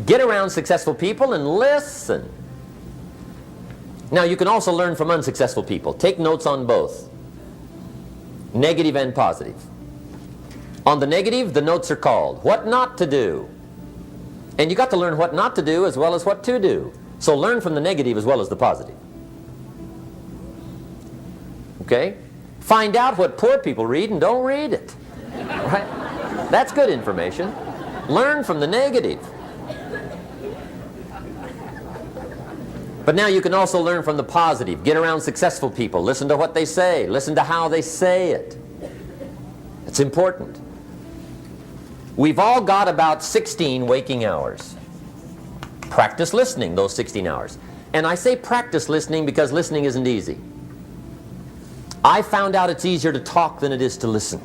Get around successful people and listen. Now, you can also learn from unsuccessful people. Take notes on both, negative and positive. On the negative, the notes are called what not to do. And you got to learn what not to do as well as what to do. So learn from the negative as well as the positive. Okay? Find out what poor people read and don't read it. Right? That's good information. Learn from the negative. But now you can also learn from the positive. Get around successful people. Listen to what they say. Listen to how they say it. It's important. We've all got about 16 waking hours. Practice listening those 16 hours. And I say practice listening because listening isn't easy. I found out it's easier to talk than it is to listen.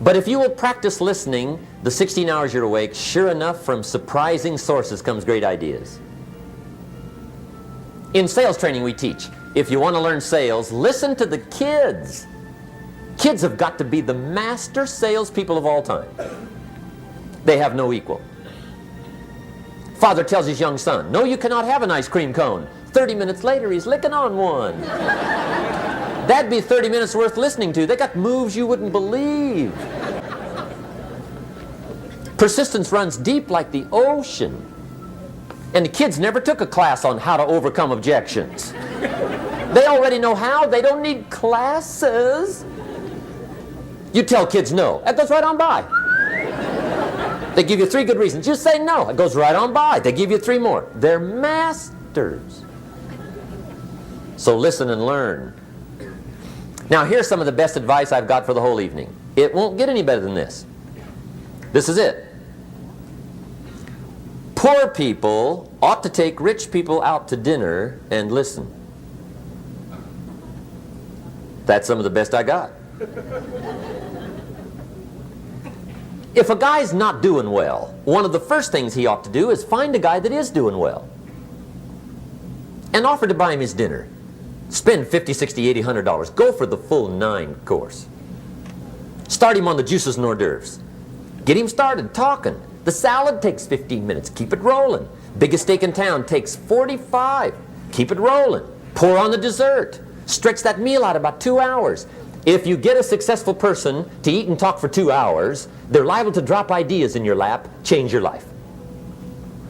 But if you will practice listening the 16 hours you're awake, sure enough, from surprising sources comes great ideas. In sales training we teach, if you want to learn sales, listen to the kids. Kids have got to be the master salespeople of all time. They have no equal. Father tells his young son, no, you cannot have an ice cream cone. 30 minutes later, he's licking on one. That'd be 30 minutes worth listening to. They got moves you wouldn't believe. Persistence runs deep like the ocean. And the kids never took a class on how to overcome objections. They already know how. They don't need classes. You tell kids no. That goes right on by. They give you 3 good reasons. Just say no. It goes right on by. They give you 3 more. They're masters. So listen and learn. Now here's some of the best advice I've got for the whole evening. It won't get any better than this. This is it. Poor people ought to take rich people out to dinner and listen. That's some of the best I got. If a guy's not doing well, one of the first things he ought to do is find a guy that is doing well and offer to buy him his dinner. Spend $50, $60, $80, $100. Go for the full 9 course. Start him on the juices and hors d'oeuvres. Get him started talking. The salad takes 15 minutes. Keep it rolling. Biggest steak in town takes 45. Keep it rolling. Pour on the dessert. Stretch that meal out about 2 hours. If you get a successful person to eat and talk for 2 hours, they're liable to drop ideas in your lap, change your life.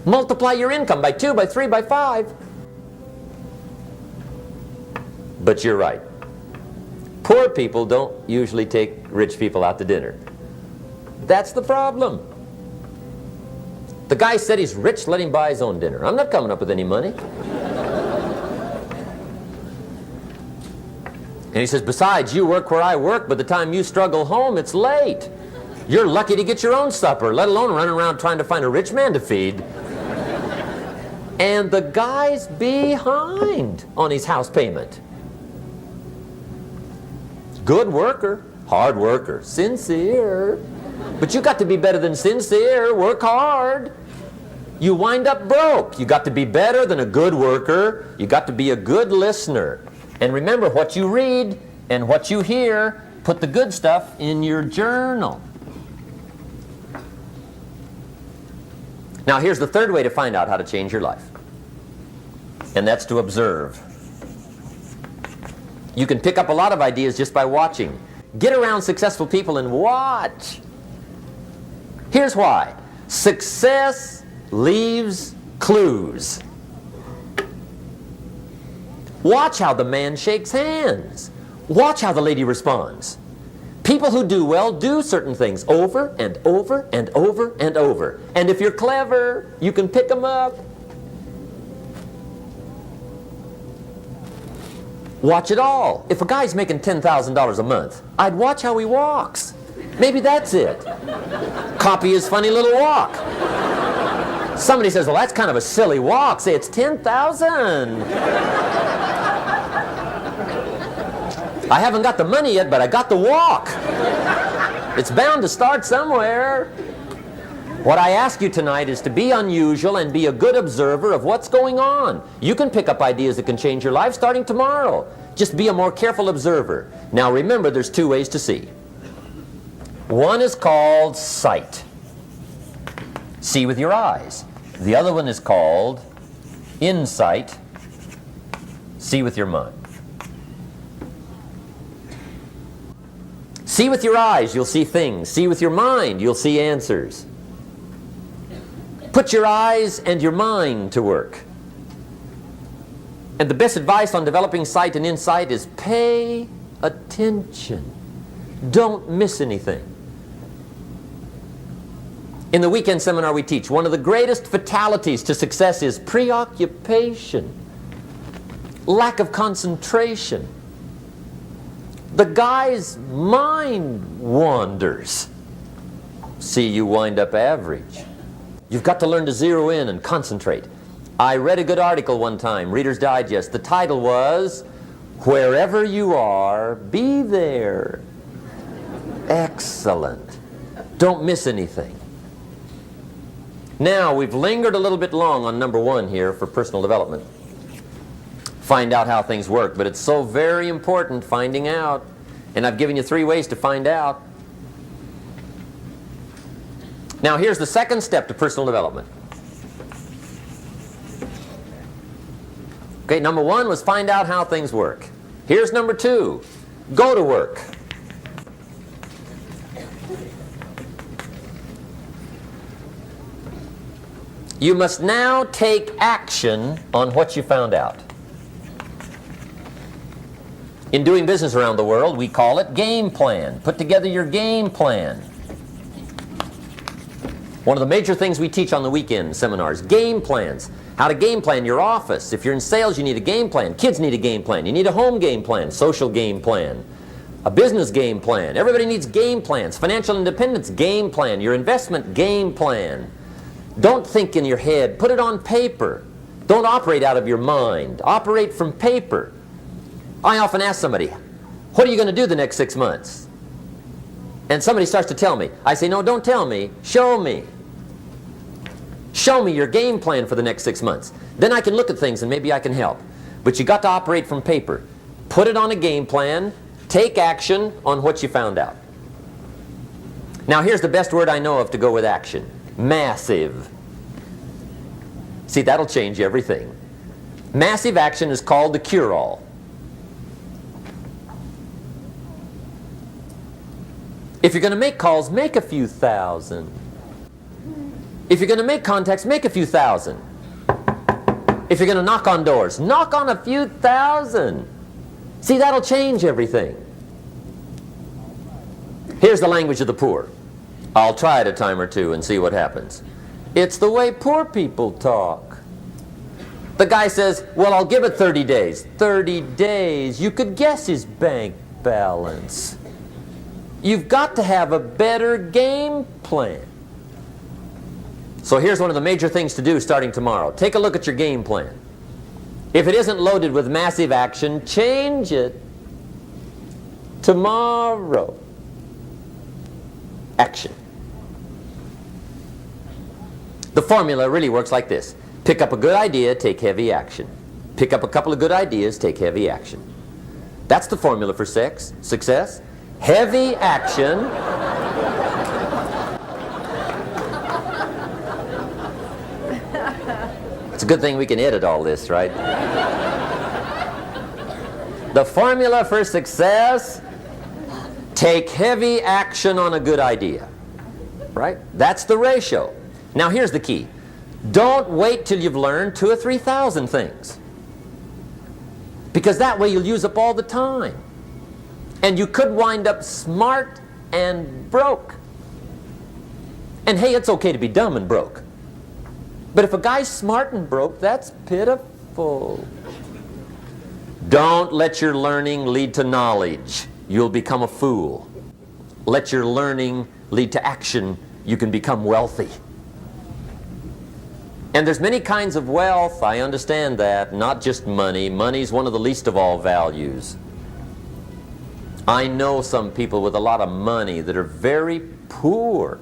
Multiply your income by 2, by 3, by 5. But you're right. Poor people don't usually take rich people out to dinner. That's the problem. The guy said he's rich, let him buy his own dinner. I'm not coming up with any money. And he says, besides, you work where I work. By the time you struggle home, it's late. You're lucky to get your own supper, let alone running around trying to find a rich man to feed. And the guy's behind on his house payment. Good worker, hard worker, sincere. But you got to be better than sincere. Work hard. You wind up broke. You got to be better than a good worker. You got to be a good listener. And remember, what you read and what you hear, put the good stuff in your journal. Now here's the third way to find out how to change your life. And that's to observe. You can pick up a lot of ideas just by watching. Get around successful people and watch. Here's why. Success leaves clues. Watch how the man shakes hands. Watch how the lady responds. People who do well do certain things over and over and over and over. And if you're clever, you can pick them up. Watch it all. If a guy's making $10,000 a month, I'd watch how he walks. Maybe that's it. Copy his funny little walk. Somebody says, well, that's kind of a silly walk. Say, it's 10,000. I haven't got the money yet, but I got the walk. It's bound to start somewhere. What I ask you tonight is to be unusual and be a good observer of what's going on. You can pick up ideas that can change your life starting tomorrow. Just be a more careful observer. Now remember, there's 2 ways to see. One is called sight. See with your eyes. The other one is called insight. See with your mind. See with your eyes, you'll see things. See with your mind, you'll see answers. Put your eyes and your mind to work. And the best advice on developing sight and insight is pay attention. Don't miss anything. In the weekend seminar we teach, one of the greatest fatalities to success is preoccupation, lack of concentration. The guy's mind wanders. See, you wind up average. You've got to learn to zero in and concentrate. I read a good article one time, Reader's Digest. The title was, "Wherever you are, be there." Excellent. Don't miss anything. Now, we've lingered a little bit long on number one here for personal development. Find out how things work, but it's so very important finding out. And I've given you 3 ways to find out. Now, here's the second step to personal development. Okay, number 1 was find out how things work. Here's number 2, go to work. You must now take action on what you found out. In doing business around the world, we call it game plan. Put together your game plan. One of the major things we teach on the weekend seminars, game plans. How to game plan your office. If you're in sales, you need a game plan. Kids need a game plan. You need a home game plan, social game plan, a business game plan. Everybody needs game plans. Financial independence, game plan. Your investment, game plan. Don't think in your head. Put it on paper. Don't operate out of your mind. Operate from paper. I often ask somebody, what are you going to do the next 6 months? And somebody starts to tell me. I say, no, don't tell me. Show me. Show me your game plan for the next 6 months. Then I can look at things and maybe I can help. But you got to operate from paper. Put it on a game plan. Take action on what you found out. Now here's the best word I know of to go with action. Massive. See, that'll change everything. Massive action is called the cure-all. If you're going to make calls, make a few thousand. If you're going to make contacts, make a few thousand. If you're going to knock on doors, knock on a few thousand. See, that'll change everything. Here's the language of the poor. I'll try it a time or two and see what happens. It's the way poor people talk. The guy says, well, I'll give it 30 days. 30 days. You could guess his bank balance. You've got to have a better game plan. So here's one of the major things to do starting tomorrow. Take a look at your game plan. If it isn't loaded with massive action, change it tomorrow. Action. The formula really works like this. Pick up a good idea, take heavy action. Pick up a couple of good ideas, take heavy action. That's the formula for success. Heavy action. It's a good thing we can edit all this, right? The formula for success, take heavy action on a good idea. Right? That's the ratio. Now here's the key. Don't wait till you've learned 2,000 or 3,000 things. Because that way you'll use up all the time. And you could wind up smart and broke. And hey, it's okay to be dumb and broke. But if a guy's smart and broke, that's pitiful. Don't let your learning lead to knowledge. You'll become a fool. Let your learning lead to action. You can become wealthy. And there's many kinds of wealth, I understand that, not just money. Money's one of the least of all values. I know some people with a lot of money that are very poor.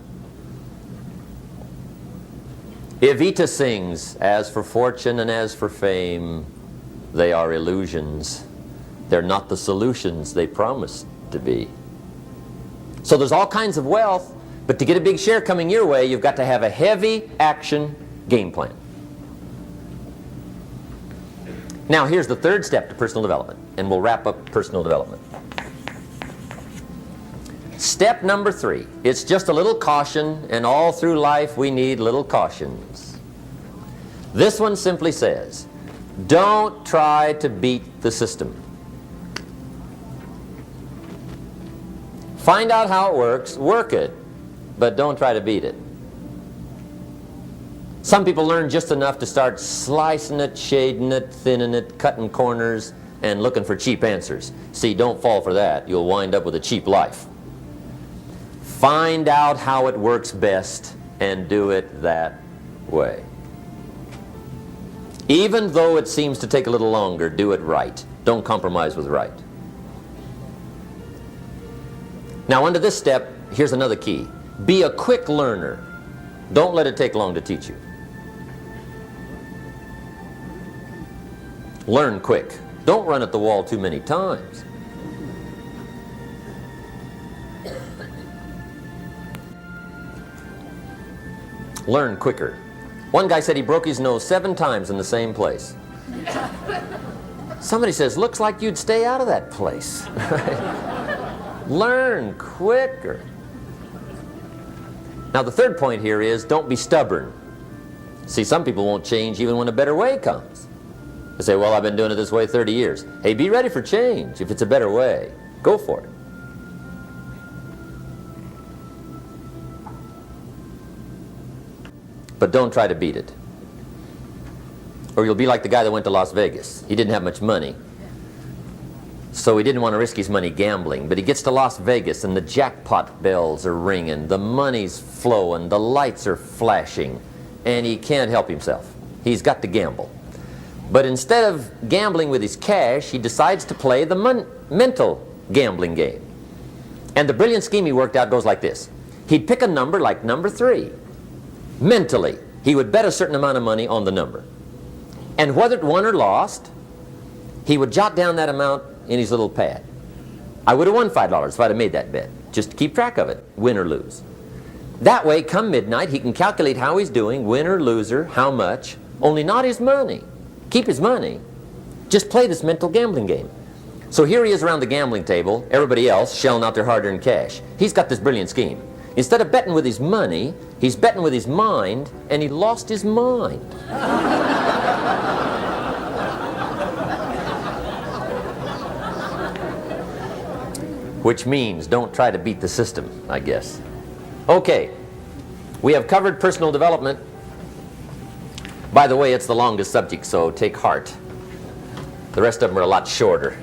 Evita sings, as for fortune and as for fame, they are illusions. They're not the solutions they promise to be. So there's all kinds of wealth, But to get a big share coming your way, you've got to have a heavy action game plan. Now here's the third step to personal development, and we'll wrap up personal development. Step number 3. It's just a little caution, and all through life we need little cautions. This one simply says, don't try to beat the system. Find out how it works, work it, but don't try to beat it. Some people learn just enough to start slicing it, shading it, thinning it, cutting corners, and looking for cheap answers. See, don't fall for that. You'll wind up with a cheap life. Find out how it works best and do it that way. Even though it seems to take a little longer, do it right. Don't compromise with right. Now under this step, here's another key. Be a quick learner. Don't let it take long to teach you. Learn quick. Don't run at the wall too many times. Learn quicker. One guy said he broke his nose 7 times in the same place. Somebody says, looks like you'd stay out of that place. Learn quicker. Now the third point here is don't be stubborn. See, some people won't change even when a better way comes. They say, well, I've been doing it this way 30 years. Hey, be ready for change. If it's a better way, go for it. But don't try to beat it. Or you'll be like the guy that went to Las Vegas. He didn't have much money, so he didn't want to risk his money gambling. But he gets to Las Vegas and the jackpot bells are ringing, the money's flowing, the lights are flashing, and he can't help himself. He's got to gamble. But instead of gambling with his cash, he decides to play the mental gambling game. And the brilliant scheme he worked out goes like this. He'd pick a number like number 3. Mentally, he would bet a certain amount of money on the number. And whether it won or lost, he would jot down that amount in his little pad. I would have won $5 if I'd have made that bet. Just to keep track of it, win or lose. That way, come midnight, he can calculate how he's doing, win or loser, how much, only not his money. Keep his money. Just play this mental gambling game. So here he is around the gambling table, everybody else shelling out their hard-earned cash. He's got this brilliant scheme. Instead of betting with his money, he's betting with his mind, and he lost his mind. Which means don't try to beat the system, I guess. Okay, we have covered personal development. By the way, it's the longest subject, so take heart. The rest of them are a lot shorter.